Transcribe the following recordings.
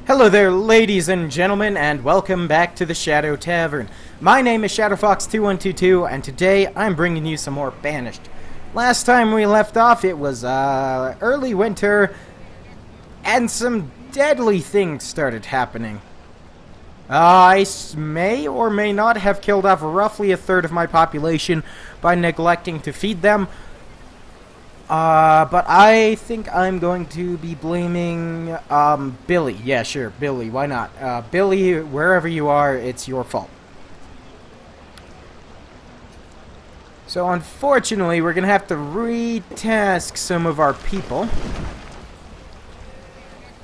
Hello there, ladies and gentlemen, and welcome back to the Shadow Tavern. My name is ShadowFox2122, and today I'm bringing you some more Banished. Last time we left off, it was early winter, and some deadly things started happening. I may or may not have killed off roughly a third of my population by neglecting to feed them. But I think I'm going to be blaming, Billy. Yeah, sure, Billy, why not? Billy, wherever you are, it's your fault. So, unfortunately, we're gonna have to retask some of our people.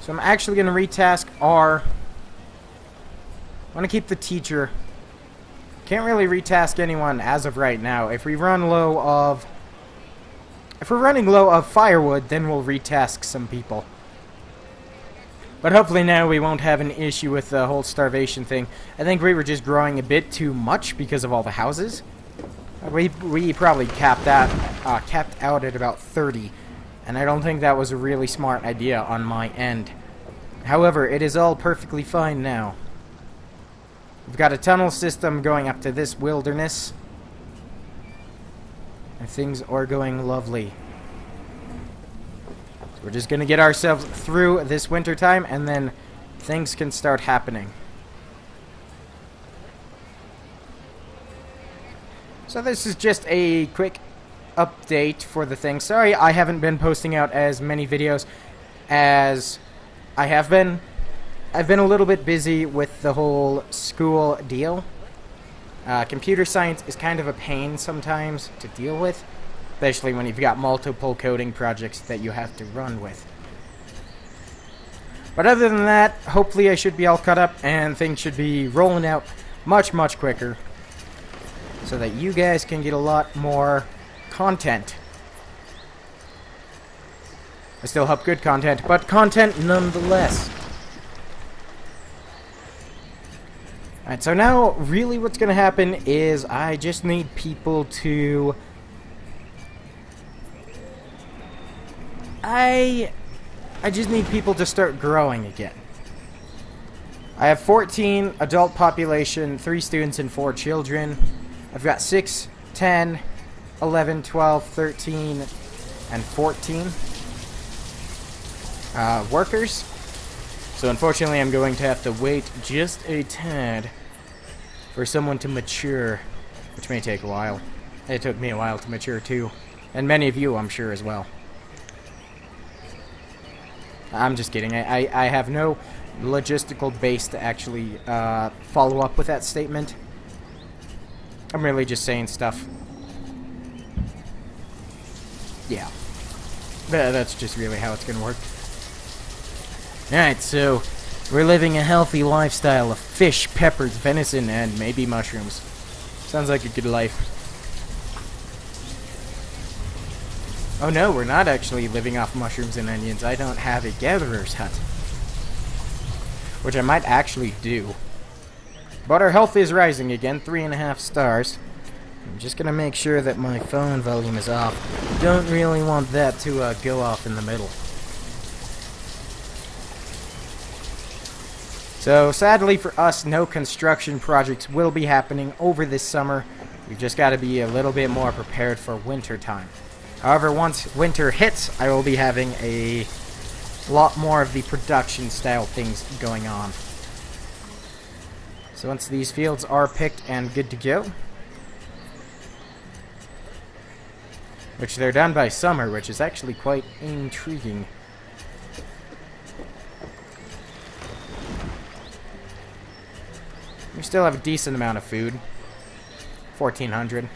So I'm actually gonna retask our... I want to keep the teacher. Can't really retask anyone as of right now. If we're running low of firewood, then we'll retask some people. But hopefully now we won't have an issue with the whole starvation thing. I think we were just growing a bit too much because of all the houses. We probably capped out at about 30, and I don't think that was a really smart idea on my end. However, it is all perfectly fine now. We've got a tunnel system going up to this wilderness. And things are going lovely. So we're just going to get ourselves through this winter time, and then things can start happening. So this is just a quick update for the thing. Sorry I haven't been posting out as many videos as I have been. I've been a little bit busy with the whole school deal. Computer science is kind of a pain sometimes to deal with, especially when you've got multiple coding projects that you have to run with. But other than that, hopefully I should be all caught up and things should be rolling out much quicker so that you guys can get a lot more content. I still hope good content, but content nonetheless. Alright, so now, really what's going to happen is I just need people to... I just need people to start growing again. I have 14 adult population, 3 students and 4 children. I've got 6, 10, 11, 12, 13, and 14 workers. So unfortunately I'm going to have to wait just a tad for someone to mature, which may take a while. It took me a while to mature too, and many of you I'm sure as well. I'm just kidding. I have no logistical base to actually follow up with that statement. I'm really just saying stuff. Yeah. That's just really how it's gonna work. Alright, so we're living a healthy lifestyle of fish, peppers, venison, and maybe mushrooms. Sounds like a good life. Oh no, we're not actually living off mushrooms and onions. I don't have a gatherer's hut. Which I might actually do. But our health is rising again, 3.5 stars. I'm just gonna make sure that my phone volume is off. Don't really want that to go off in the middle. So, sadly for us, no construction projects will be happening over this summer. We've just got to be a little bit more prepared for winter time. However, once winter hits, I will be having a lot more of the production style things going on. So once these fields are picked and good to go, which they're done by summer, which is actually quite intriguing. We still have a decent amount of food. 1,400.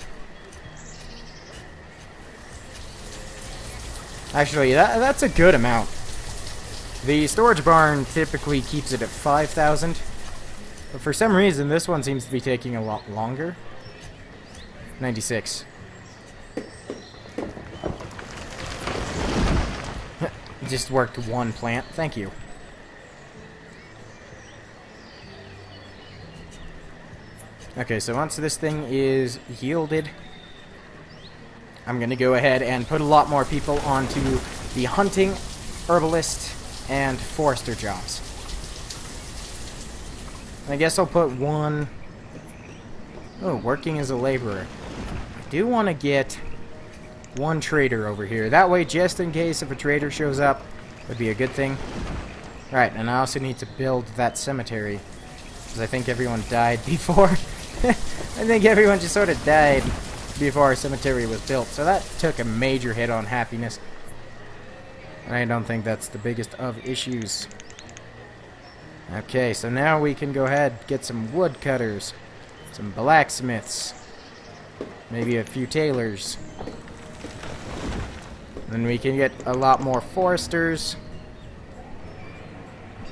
Actually, that's a good amount. The storage barn typically keeps it at 5,000. But for some reason, this one seems to be taking a lot longer. 96. Just worked one plant. Thank you. Okay, so once this thing is yielded, I'm going to go ahead and put a lot more people onto the hunting, herbalist, and forester jobs. I guess I'll put one... Oh, working as a laborer. I do want to get one trader over here. That way, just in case if a trader shows up, would be a good thing. Right, and I also need to build that cemetery. Because I think everyone died before. I think everyone just sort of died before our cemetery was built. So that took a major hit on happiness. And I don't think that's the biggest of issues. Okay, so now we can go ahead and get some woodcutters. Some blacksmiths. Maybe a few tailors. Then we can get a lot more foresters.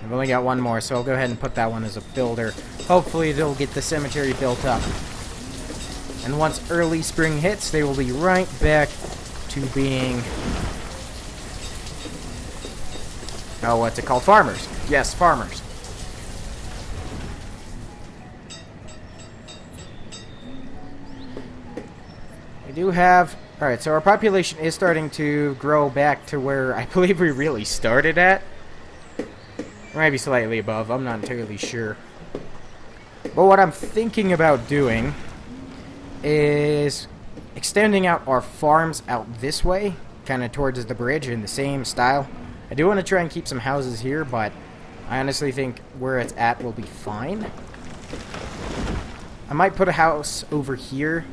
I've only got one more, so I'll go ahead and put that one as a builder. Hopefully they'll get the cemetery built up. And once early spring hits, they will be right back to being... Oh, what's it called? Farmers. Yes, farmers. We do have... Alright, so our population is starting to grow back to where I believe we really started at. Maybe slightly above, I'm not entirely sure. But what I'm thinking about doing is extending out our farms out this way, kind of towards the bridge in the same style. I do want to try and keep some houses here, but I honestly think where it's at will be fine. I might put a house over here.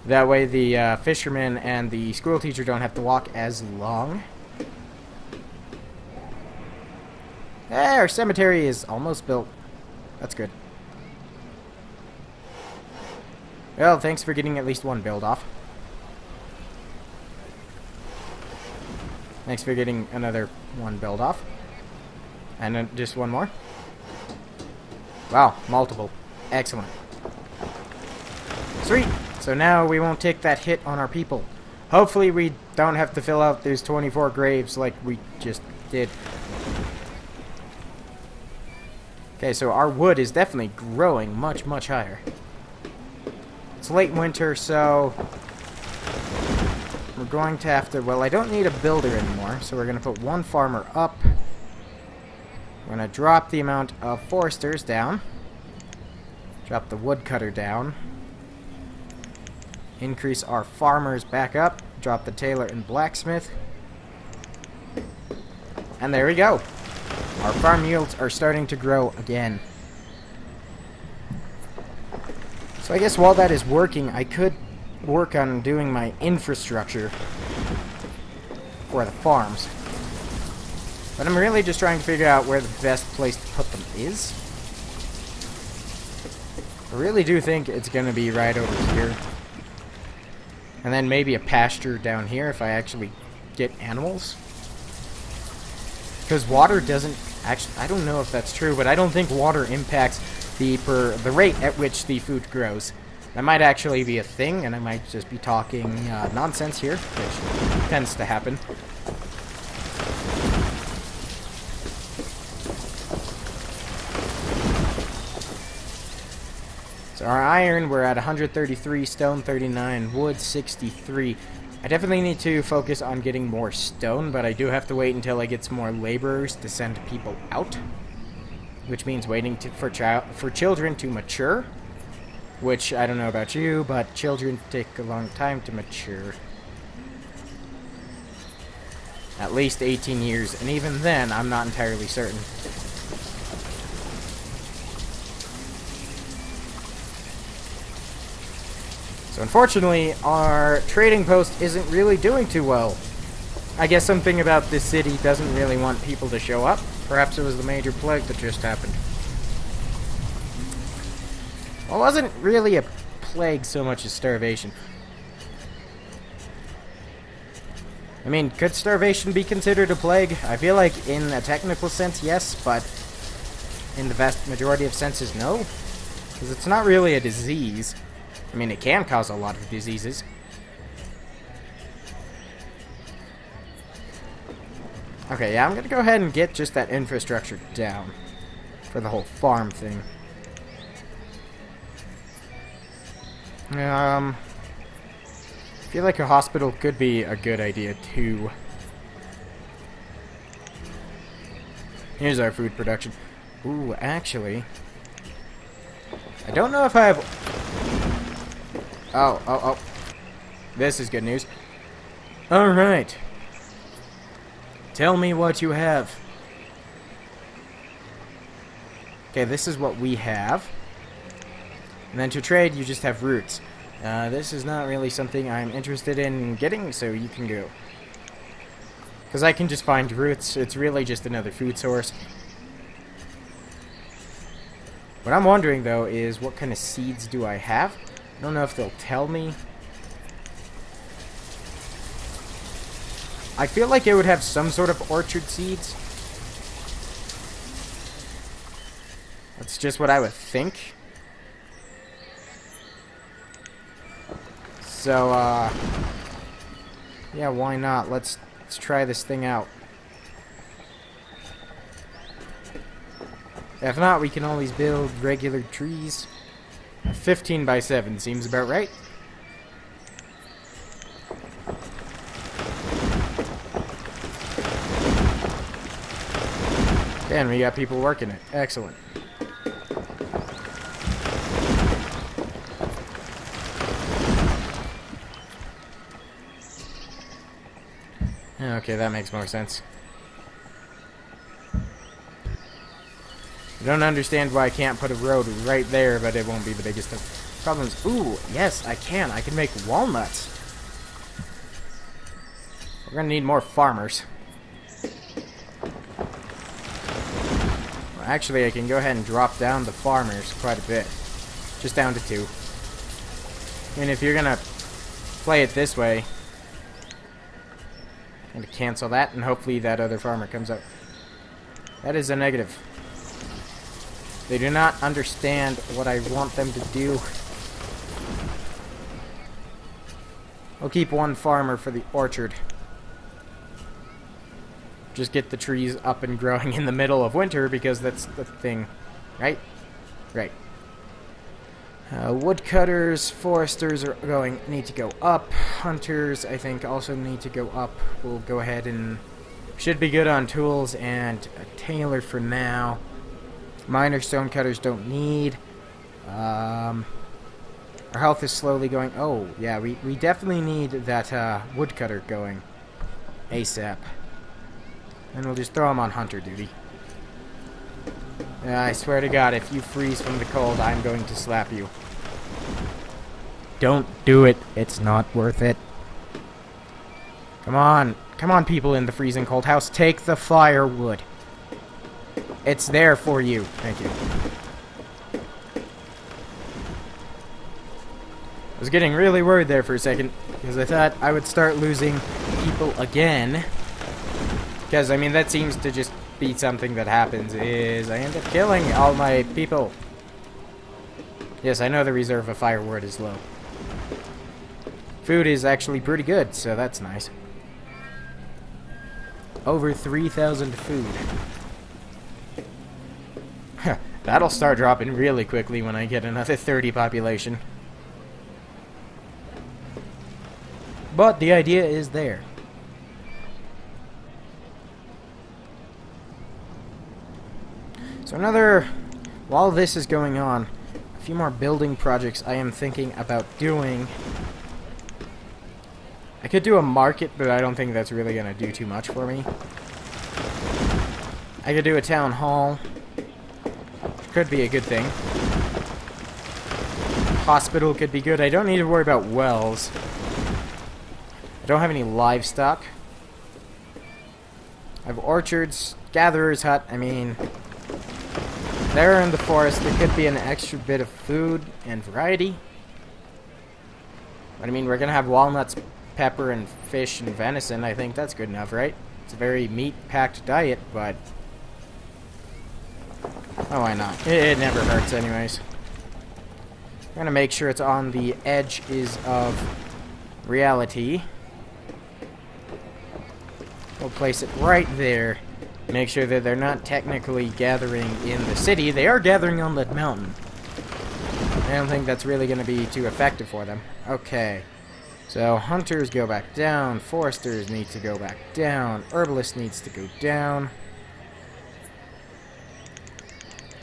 That way the fisherman and the school teacher don't have to walk as long. Hey, our cemetery is almost built. That's good. Well, thanks for getting at least one build off. Thanks for getting another one build off. And then just one more. Wow, multiple. Excellent. Sweet. So now we won't take that hit on our people. Hopefully we don't have to fill out these 24 graves like we just did. Okay, so our wood is definitely growing much, much higher. It's late winter, so we're going to have to... Well, I don't need a builder anymore, so we're going to put one farmer up. We're going to drop the amount of foresters down. Drop the woodcutter down. Increase our farmers back up. Drop the tailor and blacksmith. And there we go. Our farm yields are starting to grow again. So I guess while that is working, I could work on doing my infrastructure for the farms. But I'm really just trying to figure out where the best place to put them is. I really do think it's going to be right over here. And then maybe a pasture down here if I actually get animals. Because water doesn't... Actually, I don't know if that's true, but I don't think water impacts the rate at which the food grows. That might actually be a thing, and I might just be talking nonsense here, which tends to happen. So our iron, we're at 133, stone 39, wood 63. I definitely need to focus on getting more stone, but I do have to wait until I get some more laborers to send people out. Which means waiting for children to mature. Which, I don't know about you, but children take a long time to mature. At least 18 years, and even then, I'm not entirely certain. So unfortunately, our trading post isn't really doing too well. I guess something about this city doesn't really want people to show up. Perhaps it was the major plague that just happened. Well, it wasn't really a plague so much as starvation. I mean, could starvation be considered a plague? I feel like in a technical sense, yes, but in the vast majority of senses, no. Because it's not really a disease. I mean, it can cause a lot of diseases. Okay, yeah, I'm gonna go ahead and get just that infrastructure down for the whole farm thing. I feel like a hospital could be a good idea too. Here's our food production. Ooh, actually, I don't know if I have... Oh. This is good news. Alright. Tell me what you have. Okay, this is what we have. And then to trade, you just have roots. This is not really something I'm interested in getting, so you can go. Because I can just find roots. It's really just another food source. What I'm wondering, though, is what kind of seeds do I have? I don't know if they'll tell me. I feel like it would have some sort of orchard seeds. That's just what I would think. So, yeah, why not? Let's try this thing out. If not, we can always build regular trees. 15 by 7 seems about right. Okay, and we got people working it. Excellent. Okay, that makes more sense. I don't understand why I can't put a road right there, but it won't be the biggest of problems. Ooh, yes, I can. I can make walnuts. We're gonna need more farmers. Well, actually, I can go ahead and drop down the farmers quite a bit. Just down to 2. And if you're gonna play it this way, I'm gonna cancel that, and hopefully that other farmer comes up. That is a negative. They do not understand what I want them to do. I'll keep 1 farmer for the orchard. Just get the trees up and growing in the middle of winter, because that's the thing. Right? Right. Woodcutters, foresters need to go up. Hunters, I think, also need to go up. We'll go ahead and... should be good on tools and a tailor for now. Minor stonecutters don't need. Our health is slowly going... Oh, yeah, we definitely need that woodcutter going. ASAP. And we'll just throw him on hunter duty. I swear to God, if you freeze from the cold, I'm going to slap you. Don't do it. It's not worth it. Come on. Come on, people in the freezing cold house. Take the firewood. It's there for you. Thank you. I was getting really worried there for a second, because I thought I would start losing people again. Because, I mean, that seems to just be something that happens, is I end up killing all my people. Yes, I know the reserve of firewood is low. Food is actually pretty good, so that's nice. Over 3,000 food. That'll start dropping really quickly when I get another 30 population. But the idea is there. So while this is going on, a few more building projects I am thinking about doing. I could do a market, but I don't think that's really going to do too much for me. I could do a town hall. Could be a good thing. Hospital could be good. I don't need to worry about wells. I don't have any livestock. I have orchards, gatherer's hut. I mean, there in the forest, there could be an extra bit of food and variety. But I mean, we're going to have walnuts, pepper, and fish and venison. I think that's good enough, right? It's a very meat-packed diet, but... oh, why not? It never hurts anyways. I'm going to make sure it's on the edges of reality. We'll place it right there. Make sure that they're not technically gathering in the city. They are gathering on the mountain. I don't think that's really going to be too effective for them. Okay. So, hunters go back down. Foresters need to go back down. Herbalist needs to go down.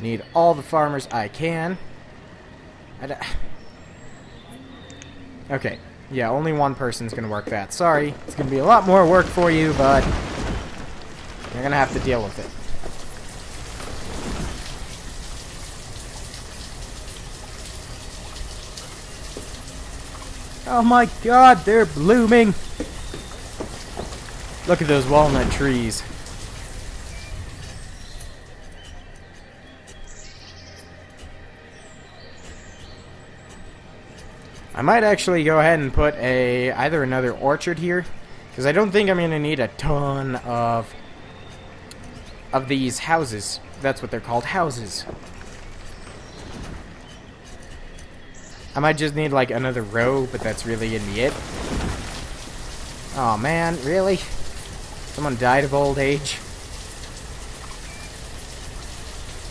Need all the farmers I can. Okay. Yeah, only one person's gonna work that. Sorry. It's gonna be a lot more work for you, but you're gonna have to deal with it. Oh my god, they're blooming! Look at those walnut trees. I might actually go ahead and put either another orchard here, because I don't think I'm going to need a ton of these houses. That's what they're called, houses. I might just need like another row, but that's really gonna be it. Oh man, really? Someone died of old age?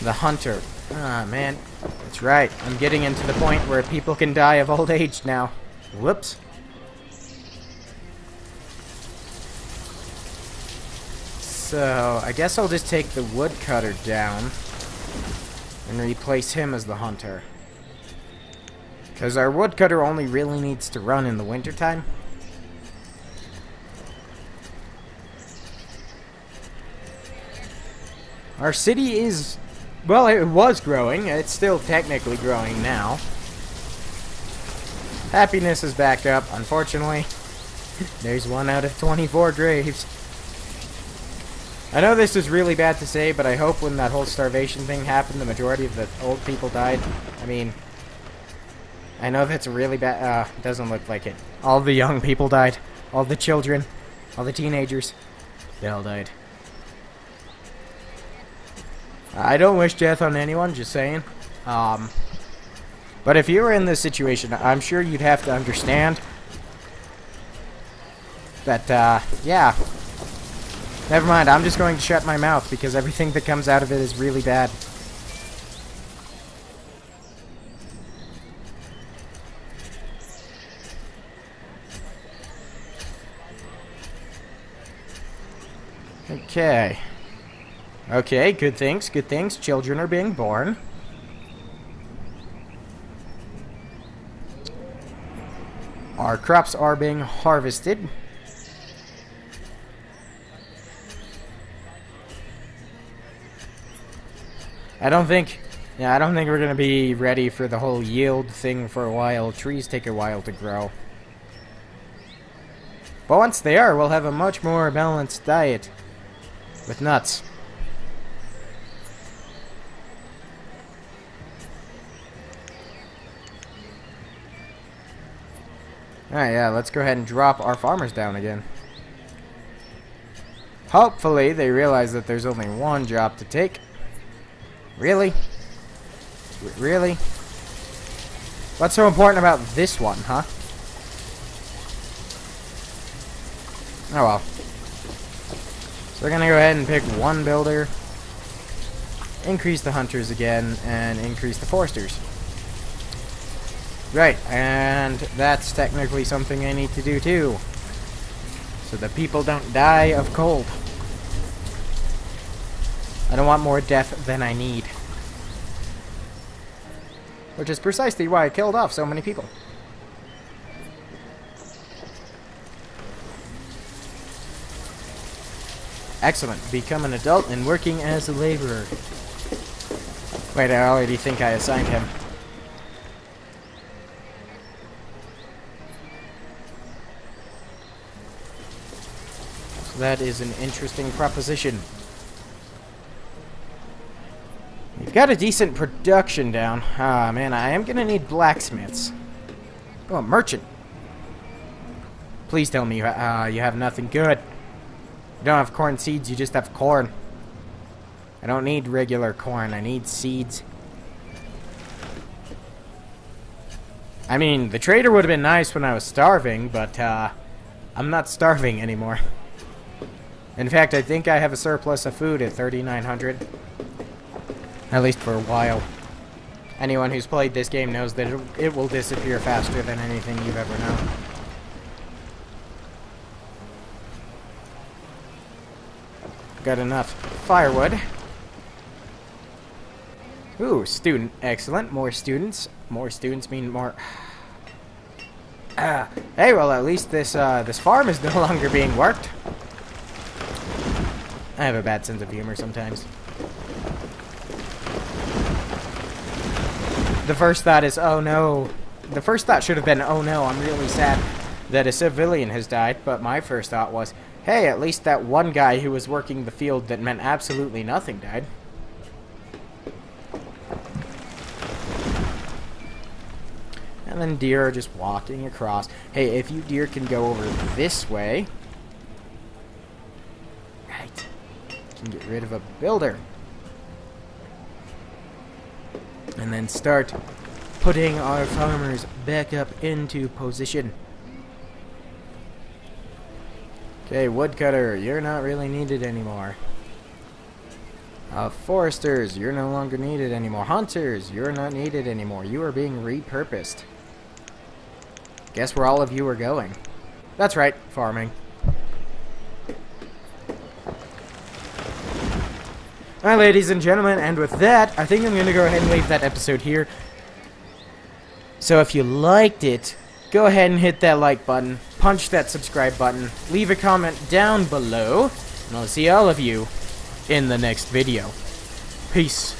The hunter. Ah man, that's right. I'm getting into the point where people can die of old age now. Whoops. So, I guess I'll just take the woodcutter down and replace him as the hunter. Because our woodcutter only really needs to run in the wintertime. Our city is, well, it was growing. It's still technically growing now. Happiness is back up, unfortunately. There's 1 out of 24 graves. I know this is really bad to say, but I hope when that whole starvation thing happened, the majority of the old people died. I mean, I know that's really bad. Doesn't look like it. All the young people died. All the children. All the teenagers. They all died. I don't wish death on anyone, just saying. But if you were in this situation, I'm sure you'd have to understand that, yeah. Never mind, I'm just going to shut my mouth because everything that comes out of it is really bad. Okay. Okay, good things, good things. Children are being born. Our crops are being harvested. I don't think we're going to be ready for the whole yield thing for a while. Trees take a while to grow. But once they are, we'll have a much more balanced diet with nuts. Alright, yeah, let's go ahead and drop our farmers down again. Hopefully, they realize that there's only one job to take. Really? Really? What's so important about this one, huh? Oh well. So we're gonna go ahead and pick one builder, increase the hunters again, and increase the foresters. Right, and that's technically something I need to do too, so that people don't die of cold. I don't want more death than I need. Which is precisely why I killed off so many people. Excellent. Become an adult and working as a laborer. Wait, I already think I assigned him. So that is an interesting proposition. We've got a decent production down. Ah, man, I am gonna need blacksmiths. Oh, a merchant. Please tell me you have nothing good. You don't have corn seeds, you just have corn. I don't need regular corn, I need seeds. I mean, the trader would have been nice when I was starving, but I'm not starving anymore. In fact, I think I have a surplus of food at 3,900. At least for a while. Anyone who's played this game knows that it will disappear faster than anything you've ever known. Got enough firewood. Ooh, student. Excellent. More students. More students mean more... Hey, well, at least this farm is no longer being worked. I have a bad sense of humor sometimes. The first thought is, oh no. The first thought should have been, oh no, I'm really sad that a civilian has died. But my first thought was, hey, at least that one guy who was working the field that meant absolutely nothing died. And then deer are just walking across. Hey, if you deer can go over this way... Right. Can get rid of a builder. And then start putting our farmers back up into position. Okay, woodcutter, you're not really needed anymore. Foresters, you're no longer needed anymore. Hunters, you're not needed anymore. You are being repurposed. Guess where all of you are going? That's right, farming. Alright, ladies and gentlemen, and with that, I think I'm going to go ahead and leave that episode here. So if you liked it, go ahead and hit that like button, punch that subscribe button, leave a comment down below, and I'll see all of you in the next video. Peace.